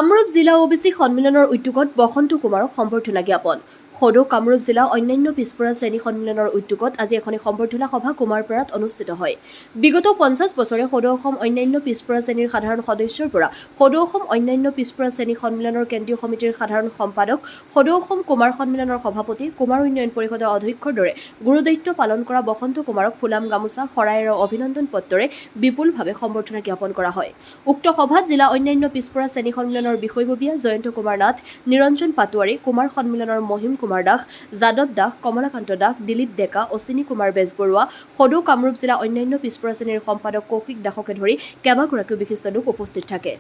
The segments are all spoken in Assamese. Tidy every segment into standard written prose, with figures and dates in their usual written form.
কামৰূপ জিলা ওবিচি সন্মিলনৰ উদ্যোগত বসন্ত কুমাৰক সম্বৰ্ধনা জ্ঞাপন। সদৌ কামৰূপ জিলা অন্যান্য পিছপৰা শ্ৰেণী সন্মিলনৰ উদ্যোগত আজি এখন সম্বৰ্ধনা সভা কুমাৰপাৰাত অনুষ্ঠিত হয়। বিগত 50 বছৰে সদৌ অসম অন্যান্য পিছপৰা শ্ৰেণীৰ সাধাৰণ সদস্যৰ পৰা সদৌ অসম অন্যান্য পিছপৰা শ্ৰেণী সন্মিলনৰ কেন্দ্ৰীয় সমিতিৰ সাধাৰণ সম্পাদক, সদৌ অসম কুমাৰ সন্মিলনৰ সভাপতি, কুমাৰ উন্নয়ন পৰিষদৰ অধ্যক্ষৰ দৰে গুৰুদায়িত্ব পালন কৰা বসন্ত কুমাৰক ফুলাম গামোচা, শৰাই আৰু অভিনন্দন পত্ৰৰে বিপুলভাৱে সম্বৰ্ধনা জ্ঞাপন কৰা হয়। উক্ত সভাত জিলা অন্যান্য পিছপৰা শ্ৰেণী সন্মিলনৰ বিষয়ববীয়া জয়ন্ত কুমাৰ নাথ, নিৰঞ্জন পাটোৱাৰী, কুমাৰ সন্মিলনৰ মহিম কুমাৰ দাস, যাদৱ দাস, কমলাকান্ত দাস, দিলীপ ডেকা, অশ্বিনী কুমাৰ বেজবৰুৱা, সদৌ কামৰূপ জিলা অন্যান্য পিছপৰা শ্ৰেণীৰ সম্পাদক কৌশিক দাসকে ধৰি কেইবাগৰাকীও বিশিষ্ট লোক উপস্থিত থাকে।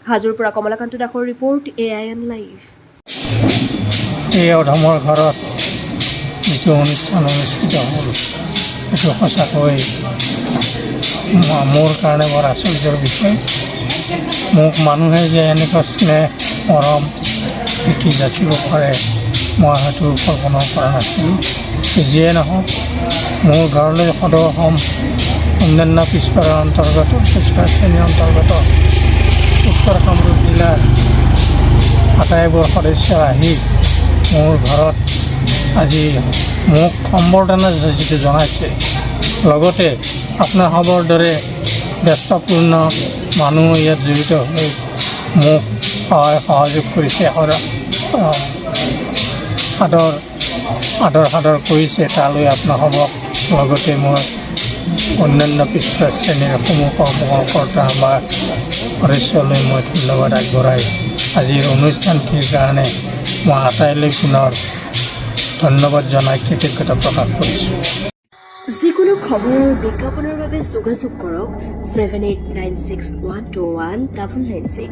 হাজোৰ পৰা কমলাকান্ত দাসৰ ৰিপৰ্ট, AIN লাইভ। এই অধমৰ ঘৰত যিটো অনুষ্ঠান অনুষ্ঠিত হ'ল, সেইটো সঁচাকৈ মোৰ কাৰণে বৰ আশ্চৰ্যৰ বিষয়। মোক মানুহে যে এনেকুৱা স্নেহ মৰম দেখি যাচিব পাৰে, মই হয়তো কল্পনা কৰা নাছিলোঁ। যিয়ে নহওক, মোৰ ঘৰলৈ সদৌ অসম অন্যান্য পিছপৰা অন্তৰ্গত, পিছপৰা শ্ৰেণীৰ অন্তৰ্গত উত্তৰ কামৰূপ জিলাৰ আটাইবোৰ সদস্য আহি মোৰ ঘৰত আজি মোক সম্বৰ্ধনা যিটো জনাইছে, লগতে আপোনাৰ সবৰ দৰে ব্যস্তপূৰ্ণ মানুহ ইয়াত জড়িত হৈ মোক সহায় সহযোগ কৰিছে, আদৰ কৰিছে, তালৈ আপোনাৰ সবক, লগতে মই অন্যান্য পিছপৰা শ্ৰেণীৰ সমূহ কৰ্মকৰ্তা বা সদস্যলৈ মই ধন্যবাদ আগবঢ়াই আজিৰ অনুষ্ঠানটিৰ কাৰণে মই আটাইলৈ পুনৰ ধন্যবাদ জনাই কৃতজ্ঞতা প্ৰকাশ কৰিছোঁ। যিকোনো খবৰ আৰু বিজ্ঞাপনৰ বাবে যোগাযোগ কৰক 7896121996।